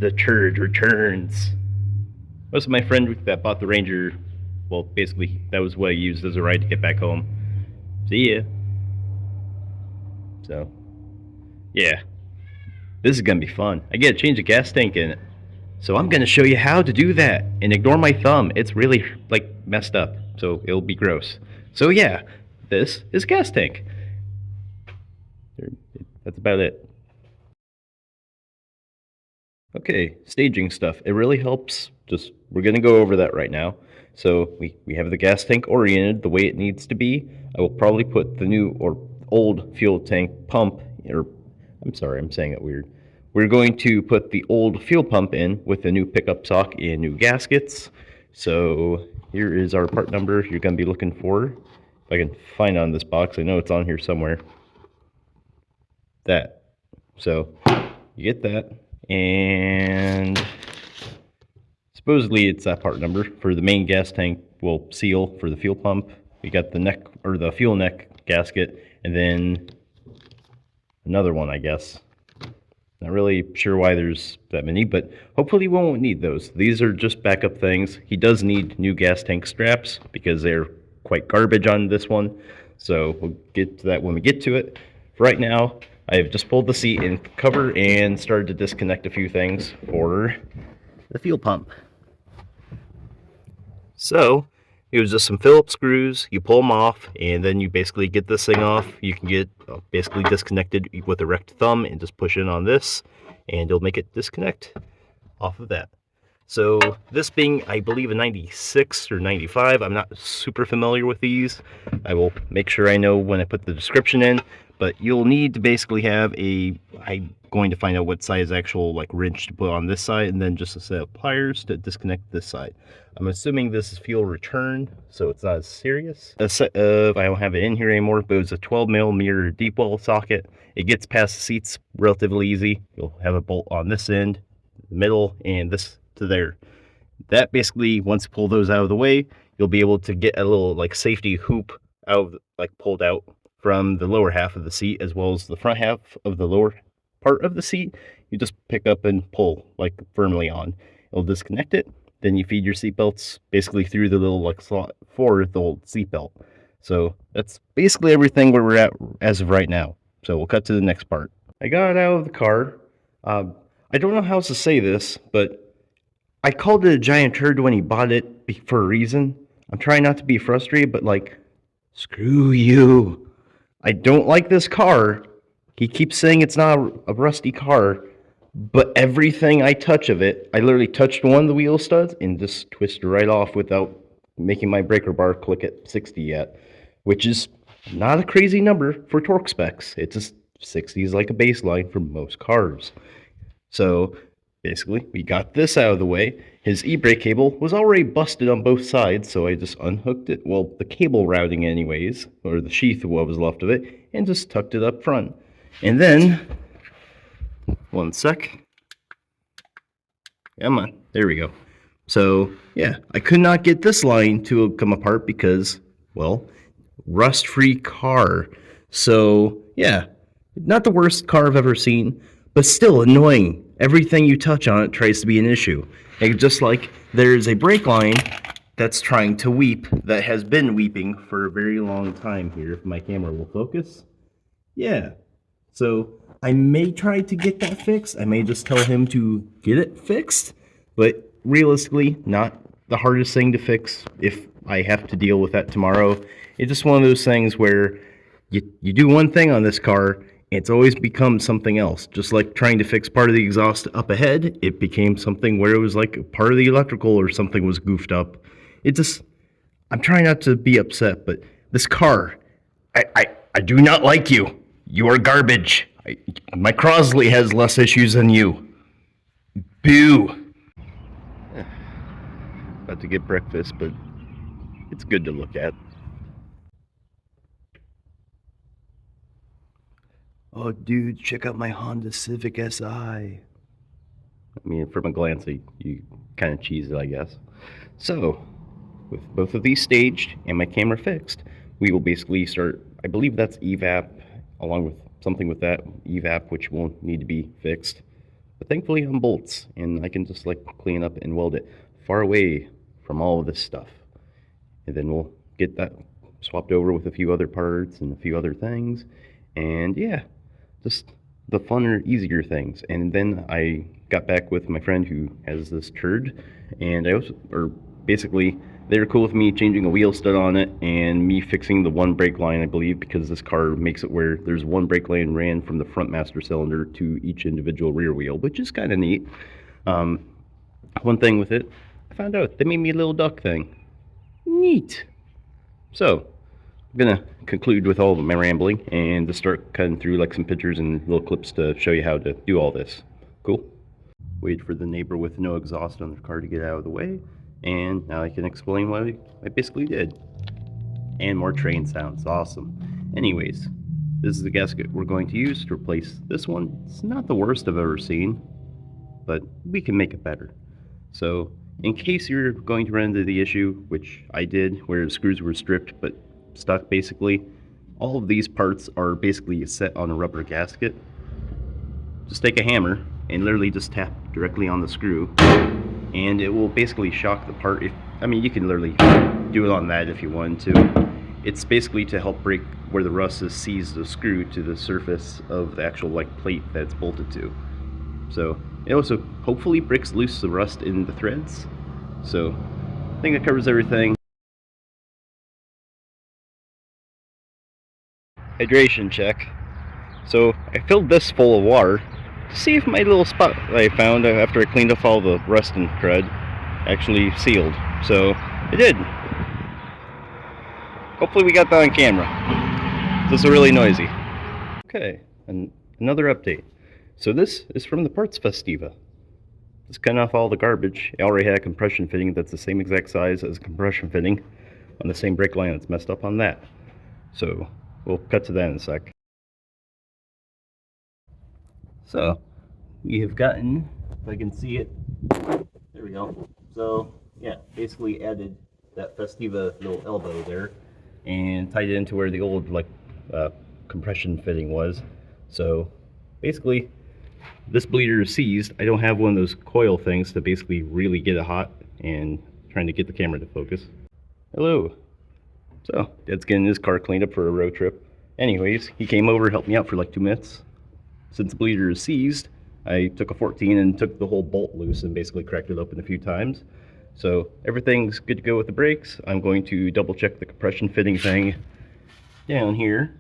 the turd returns. Most of my friend that bought the Ranger, well, basically that was what I used as a ride to get back home. See ya. So, yeah, this is gonna be fun. I get to change the gas tank in it. So I'm gonna show you how to do that. And ignore my thumb, it's really like messed up, so it'll be gross. So yeah, this is gas tank. That's about it. Okay, staging stuff. It really helps. We're gonna go over that right now. So we have the gas tank oriented the way it needs to be. I will probably put the new or old fuel tank pump, or I'm sorry, I'm saying it weird. We're going to put the old fuel pump in with the new pickup sock and new gaskets. So here is our part number you're gonna be looking for. If I can find it on this box, I know it's on here somewhere. That. So you get that. And supposedly it's that part number for the main gas tank will seal for the fuel pump. We got the neck or the fuel neck gasket, and then another one, I guess. Not really sure why there's that many, but hopefully we won't need those. These are just backup things. He does need new gas tank straps because they're quite garbage on this one. So we'll get to that when we get to it. For right now, I've just pulled the seat and cover and started to disconnect a few things for the fuel pump. So it was just some Phillips screws. You pull them off, and then you basically get this thing off. You can get basically disconnected with a erect thumb and just push in on this, and it'll make it disconnect off of that. So this being, I believe, a 96 or 95, I'm not super familiar with these. I will make sure I know when I put the description in, but you'll need to basically have I'm going to find out what size actual like wrench to put on this side, and then just a set of pliers to disconnect this side. I'm assuming this is fuel return, so it's not as serious. A set of, I don't have it in here anymore, but it was a 12mm deep well socket. It gets past the seats relatively easy. You'll have a bolt on this end, the middle, and this to there. That basically, once you pull those out of the way, you'll be able to get a little like safety hoop out, like pulled out from the lower half of the seat, as well as the front half of the lower part of the seat. You just pick up and pull like firmly on. It'll disconnect it. Then you feed your seat belts basically through the little like slot for the old seat belt. So that's basically everything where we're at as of right now. So we'll cut to the next part. I got it out of the car. I don't know how else to say this, but I called it a giant turd when he bought it for a reason. I'm trying not to be frustrated, but like, screw you. I don't like this car. He keeps saying it's not a rusty car, but everything I touch of it, I literally touched one of the wheel studs and just twisted right off without making my breaker bar click at 60 yet, which is not a crazy number for torque specs. It's just 60 is like a baseline for most cars. So basically, we got this out of the way. His e-brake cable was already busted on both sides, so I just unhooked it, well, the cable routing anyways, or the sheath of what was left of it, and just tucked it up front. And then, one sec. Come on, there we go. So, yeah, I could not get this line to come apart because, well, rust-free car. So, yeah, not the worst car I've ever seen, but still annoying. Everything you touch on it tries to be an issue. And just like there's a brake line that's trying to weep, that has been weeping for a very long time here, if my camera will focus. Yeah. So I may try to get that fixed. I may just tell him to get it fixed, but realistically, not the hardest thing to fix if I have to deal with that tomorrow. It's just one of those things where you do one thing on this car, it's always become something else. Just like trying to fix part of the exhaust up ahead, it became something where it was like part of the electrical or something was goofed up. I'm trying not to be upset, but this car, I do not like you. You are garbage. My Crosley has less issues than you. Boo. About to get breakfast, but it's good to look at. Oh, dude, check out my Honda Civic Si. I mean, from a glance, you kind of cheese it, I guess. So, with both of these staged and my camera fixed, we will basically start, I believe that's evap, along with something with that evap, which will need to be fixed. But thankfully I'm bolts, and I can just like clean up and weld it far away from all of this stuff. And then we'll get that swapped over with a few other parts and a few other things. And yeah, just the funner, easier things. And then I got back with my friend who has this turd, and basically, they were cool with me changing a wheel stud on it and me fixing the one brake line, I believe, because this car makes it where there's one brake line ran from the front master cylinder to each individual rear wheel, which is kind of neat. One thing with it, I found out they made me a little duck thing. Neat. So, I'm gonna conclude with all of my rambling and just start cutting through like some pictures and little clips to show you how to do all this. Cool? Wait for the neighbor with no exhaust on their car to get out of the way, and now I can explain what I basically did. And more train sounds, awesome. Anyways, this is the gasket we're going to use to replace this one. It's not the worst I've ever seen, but we can make it better. So, in case you're going to run into the issue, which I did, where the screws were stripped but stuck basically, all of these parts are basically set on a rubber gasket. Just take a hammer and literally just tap directly on the screw, and it will basically shock the part. You can literally do it on that if you wanted to. It's basically to help break where the rust has seized the screw to the surface of the actual like plate that it's bolted to. So it also hopefully breaks loose the rust in the threads. So I think that covers everything. Hydration check. So I filled this full of water to see if my little spot that I found after I cleaned off all the rust and crud actually sealed. So it did. Hopefully we got that on camera. This is really noisy. Okay, and another update. So this is from the Parts Festiva. Just cutting off all the garbage. I already had a compression fitting that's the same exact size as a compression fitting on the same brake line that's messed up on that. So we'll cut to that in a sec. So we have gotten, if I can see it, there we go. So yeah, basically added that Festiva little elbow there and tied it into where the old compression fitting was. So basically this bleeder is seized. I don't have one of those coil things to basically really get it hot and trying to get the camera to focus. Hello. So Dad's getting his car cleaned up for a road trip. Anyways, he came over, helped me out for like 2 minutes. Since the bleeder is seized, I took a 14 and took the whole bolt loose and basically cracked it open a few times. So everything's good to go with the brakes. I'm going to double check the compression fitting thing down here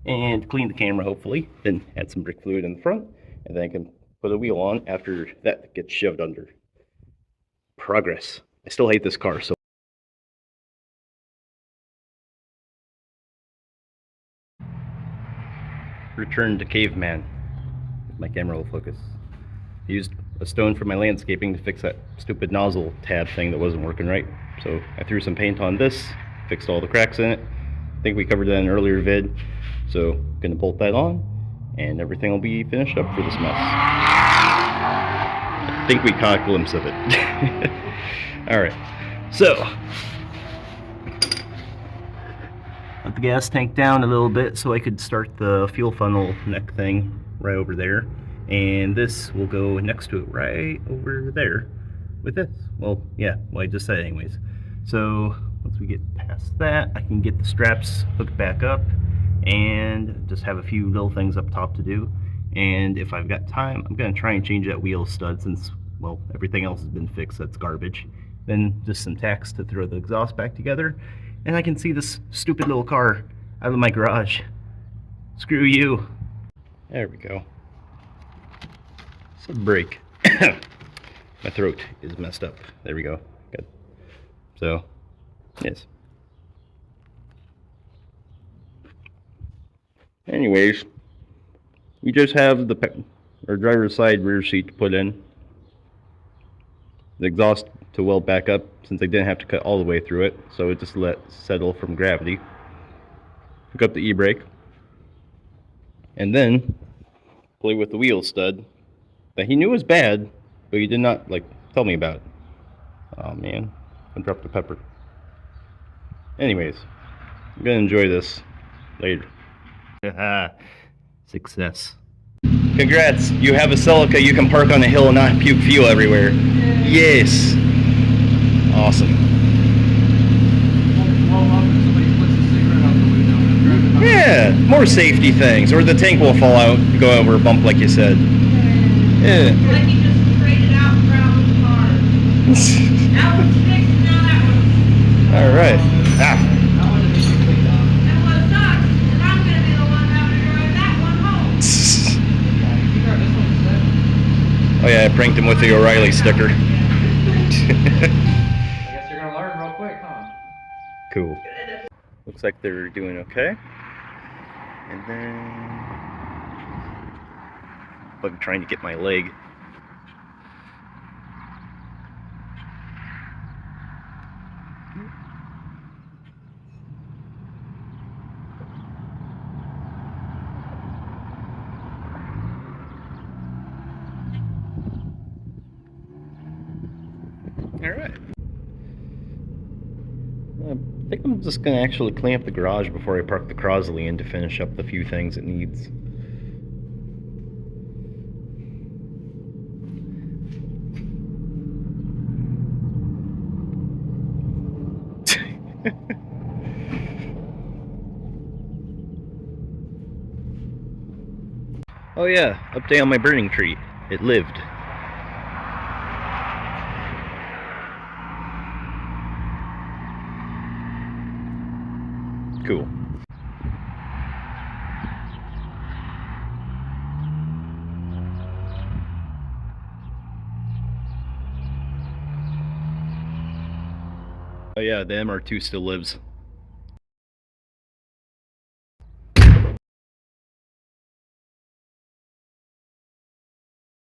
and clean the camera hopefully, then add some brake fluid in the front, and then I can put a wheel on after that gets shoved under. Progress. I still hate this car, so return to caveman. If my camera will focus. I used a stone for my landscaping to fix that stupid nozzle tab thing that wasn't working right. So I threw some paint on this, fixed all the cracks in it. I think we covered that in an earlier vid. So I'm gonna bolt that on and everything will be finished up for this mess. I think we caught a glimpse of it. Alright, so let the gas tank down a little bit so I could start the fuel funnel neck thing right over there, and this will go next to it right over there with this. Well, I just said anyways. So once we get past that, I can get the straps hooked back up and just have a few little things up top to do. And if I've got time, I'm gonna try and change that wheel stud since, well, everything else has been fixed. That's garbage. Then just some tacks to throw the exhaust back together, and I can see this stupid little car out of my garage. Screw you. There we go. Some brake. My throat is messed up. There we go. Good. So, yes. Anyways, we just have our driver's side rear seat to put in. The exhaust to weld back up since I didn't have to cut all the way through it, so it just let settle from gravity. Hook up the e-brake, and then play with the wheel stud that he knew was bad, but he did not tell me about it. Oh man, I dropped the pepper. Anyways, I'm gonna enjoy this later. Success. Congrats. You have a Celica, you can park on a hill and not puke fuel everywhere. Yes. Awesome. Yeah, more safety things. Or the tank will fall out, go over a bump like you said. Yeah. Like you just traded out Brown's car. That one's fixed, now that one's... Alright. Ah. That one sucks, and I'm going to be the one having to drive that one home. Oh yeah, I pranked him with the O'Reilly sticker. I guess you're going to learn real quick, huh? Cool. Looks like they're doing okay. And then... I'm trying to get my leg. Alright. I think I'm just going to actually clean up the garage before I park the Crosley in to finish up the few things it needs. Oh yeah, update on my burning tree. It lived. Cool. Oh yeah, the MR2 still lives.